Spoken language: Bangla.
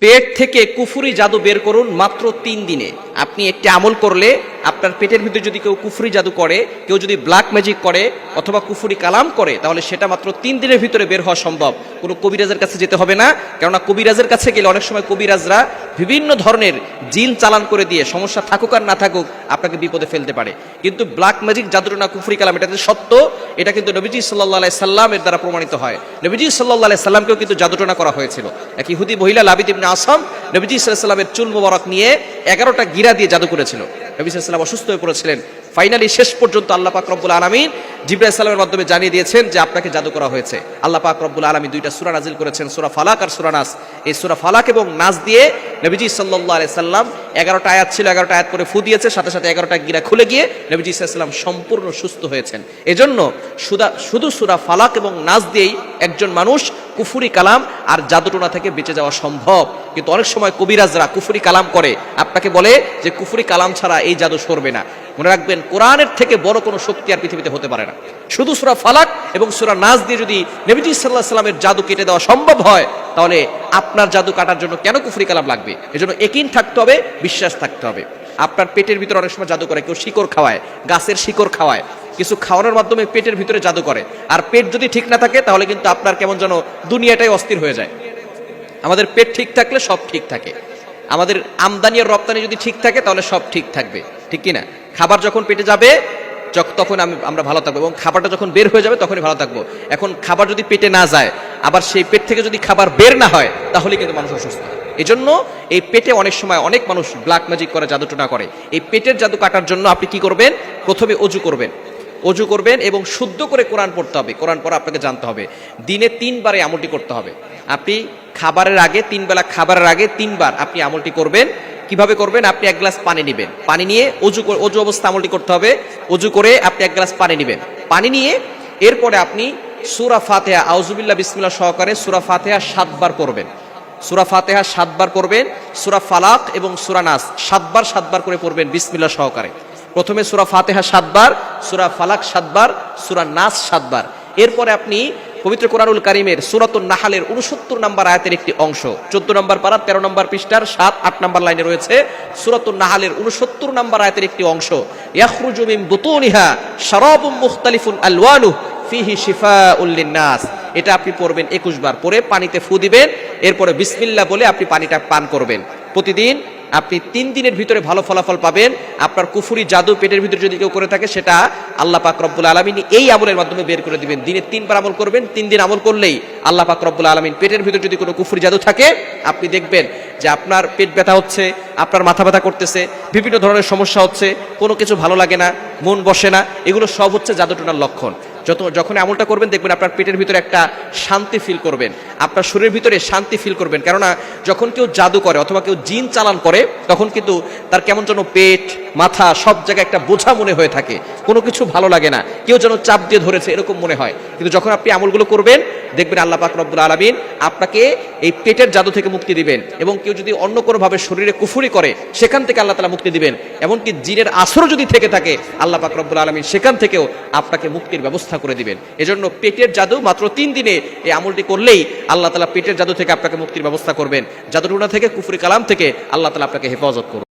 পেট থেকে কুফরি জাদু বের করুন মাত্র 3 দিনে। আপনি একটি আমল করলে আপনার পেটের ভিতরে যদি কেউ কুফরি জাদু করে, কেউ যদি ব্ল্যাক ম্যাজিক করে অথবা কুফরি কালাম করে, তাহলে সেটা মাত্র 3 দিনের ভিতরে বের হওয়া সম্ভব। কোনো কবিরাজের কাছে যেতে হবে না, কেননা কবিরাজের কাছে গেলে অনেক সময় কবিরাজরা বিভিন্ন ধরনের জিন চালান করে দিয়ে সমস্যা থাকুক আর না থাকুক আপনাকে বিপদে ফেলতে পারে। কিন্তু ব্ল্যাক ম্যাজিক জাদুটনা কুফরি কালাম এটা যে সত্য, এটা কিন্তু নবীজি সাল্লাল্লাহু আলাইহি সাল্লামের দ্বারা প্রমাণিত হয়। নবীজি সাল্লাল্লাহু আলাইহি সাল্লামকেও কিন্তু জাদুটনা করা হয়েছিল। এক ইহুদি মহিলা লাবিদ ইবনে আসম নবীজি সাল্লাল্লাহু আলাইহি সাল্লামের চুল মোবারক নিয়ে 11টা গিরা দিয়ে জাদু করেছিল। নবী সাল্লাল্লাহু আলাইহি সাল্লাম অসুস্থ হয়ে পড়েছিলেন। ফাইনালি শেষ পর্যন্ত আল্লাহ পাক রব্বুল আলামিন জিবরাইল আলাইহিস সালামের মাধ্যমে জানিয়ে দিয়েছেন যে আপনাকে জাদু করা হয়েছে। আল্লাহ পাক রব্বুল আলামিন 2টা সূরা নাজিল করেছেন, সূরা ফালাক আর সূরা নাস। এই সূরা ফালাক এবং নাস দিয়ে নবীজি সাল্লাল্লাহু আলাইহি সাল্লাম 11টা আয়াত ছিল, 11টা আয়াত করে ফু দিয়েছে, সাথে সাথে 11টা গিরা খুলে গিয়ে নবীজি সাল্লাল্লাহু আলাইহি সাল্লাম সম্পূর্ণ সুস্থ হয়েছেন। এজন্য শুধু সূরা ফালাক এবং নাস দিয়েই একজন মানুষ কুফরি কালাম আর জাদুটোনা থেকে বেঁচে যাওয়া সম্ভব। কিন্তু অনেক সময় কবিরাজরা কুফরি কালাম করে, আপনাকে বলে যে কুফরি কালাম ছাড়া এই জাদু সরবে না। মনে রাখবেন, কোরআনের থেকে বড় কোনো শক্তি আর পৃথিবীতে হতে পারে না। শুধু সূরা ফালাক এবং সূরা নাস দিয়ে যদি নবীজি সাল্লাল্লাহু আলাইহি সাল্লামের জাদু কেটে দেওয়া সম্ভব হয়, তাহলে আপনার জাদু কাটার জন্য কেন কুফরি কালাম লাগবে? এজন্য ইয়াকিন থাকতে হবে, বিশ্বাস থাকতে হবে। আপনার পেটের ভিতরে অনেক সময় জাদু করে, কেউ শিকড় খাওয়ায়, গাছের শিকড় খাওয়ায়, কিছু খাওয়ানোর মাধ্যমে পেটের ভিতরে জাদু করে। আর পেট যদি ঠিক না থাকে তাহলে কিন্তু আপনার কেমন যেন দুনিয়াটাই অস্থির হয়ে যায়। আমাদের পেট ঠিক থাকলে সব ঠিক থাকে। আমাদের আমদানি আর রপ্তানি যদি ঠিক থাকে তাহলে সব ঠিক থাকবে, ঠিক কিনা? খাবার যখন পেটে যাবে তখন আমরা ভালো থাকবো, এবং খাবারটা যখন বের হয়ে যাবে তখনই ভালো থাকবো। এখন খাবার যদি পেটে না যায়, আবার সেই পেট থেকে যদি খাবার বের না হয়, তাহলে কিন্তু মানুষ অসুস্থ। এই জন্য এই পেটে অনেক সময় অনেক মানুষ ব্ল্যাক ম্যাজিক করে, জাদুটোনা করে। এই পেটের জাদু কাটার জন্য আপনি কি করবেন? প্রথমে অজু করবেন এবং শুদ্ধ করে কোরআন পড়তে হবে। কোরআন পড়া আপনাকে জানতে হবে। দিনে 3 বার এই আমলটি করতে হবে। আপনি খাবারের আগে 3 বেলা খাবারের আগে 3 বার আপনি আমলটি করবেন। কিভাবে করবেন? আপনি 1 গ্লাস পানি নেবেন, পানি নিয়ে অজু অবস্থা আমলটি করতে হবে। অজু করে আপনি 1 গ্লাস পানি নেবেন, পানি নিয়ে এরপরে আপনি সূরা ফাতিহা আউযুবিল্লাহ বিসমিল্লাহ সহকারে সূরা ফাতিহা 7 বার পড়বেন। সূরা ফাতিহা 7 বার পড়বেন। সূরা ফালাক এবং সূরা নাস 7 বার করে পড়বেন বিসমিল্লাহ সহকারে। প্রথমে সূরা ফাতিহা 7 বার, সূরা ফালাক 7 বার, সূরা নাস 7 বার। এরপরে আপনি পবিত্র কোরআনুল কারীমের সূরাতুন নাহলের 69 নম্বর আয়াতের একটি অংশ, 14 নম্বর পারা 13 নম্বর পৃষ্ঠার 7-8 নম্বর লাইনে রয়েছে সূরাতুন নাহলের 69 নম্বর আয়াতের একটি অংশ, ইয়াখরুজু মিন বুতুনিহা শারাবুম মুখতালিফুন আলওয়ানুহু ফিহি শিফাউল লিন্নাস। এটা আপনি পড়বেন 21 বার, পরে পানিতে ফু দিবেন। এরপরে বিসমিল্লাহ বলে আপনি পানিটা পান করবেন। প্রতিদিন আপনি 3 দিনের ভিতরে ভালো ফলাফল পাবেন। আপনার কুফরি জাদু পেটের ভিতরে যদি কেউ করে থাকে, সেটা আল্লাহ পাক রব্বুল আলামিন এই আমলের মাধ্যমে বের করে দিবেন। দিনে 3 বার আমল করবেন, 3 দিন আমল করলেই আল্লাহ পাক রব্বুল আলামিন পেটের ভিতরে যদি কোনো কুফরি জাদু থাকে, আপনি দেখবেন যে আপনার পেট ব্যথা হচ্ছে, আপনার মাথা ব্যথা করতেছে, বিভিন্ন ধরনের সমস্যা হচ্ছে, কোনো কিছু ভালো লাগে না, মন বসে না, এগুলো সব হচ্ছে জাদুটোনার লক্ষণ। যখন আমলটা করবেন দেখবেন আপনার পেটের ভিতরে একটা শান্তি ফিল করবেন, আপনার শরীরের ভিতরে শান্তি ফিল করবেন। কেননা যখন কেউ জাদু করে অথবা কেউ জিন চালান করে, তখন কিন্তু তার কেমন যেন পেট মাথা সব জায়গায় একটা বোঝা মনে হয়ে থাকে, কোনো কিছু ভালো লাগে না, কেউ যেন চাপ দিয়ে ধরেছে এরকম মনে হয়। কিন্তু যখন আপনি আমলগুলো করবেন দেখবেন আল্লাহ পাক রব্বুল আলামিন আপনাকে এই পেটের জাদু থেকে মুক্তি দিবেন। এবং কেউ যদি অন্য কোনোভাবে শরীরে কুফরি করে, সেখান থেকে আল্লাহ তাআলা মুক্তি দিবেন। এমনকি জিনের আসর যদি থেকে থাকে, আল্লাহ পাক রব্বুল আলামিন সেখান থেকেও আপনাকে মুক্তির ব্যবস্থা করে দিবেন। এজন্য পেটের জাদু মাত্র 3 দিনে এই আমলটি করলেই আল্লাহ তাআলা পেটের জাদু থেকে আপনাকে মুক্তির ব্যবস্থা করবেন। জাদুটোনা থেকে, কুফরি কালাম থেকে আল্লাহ তাআলা আপনাকে হেফাজত করবেন।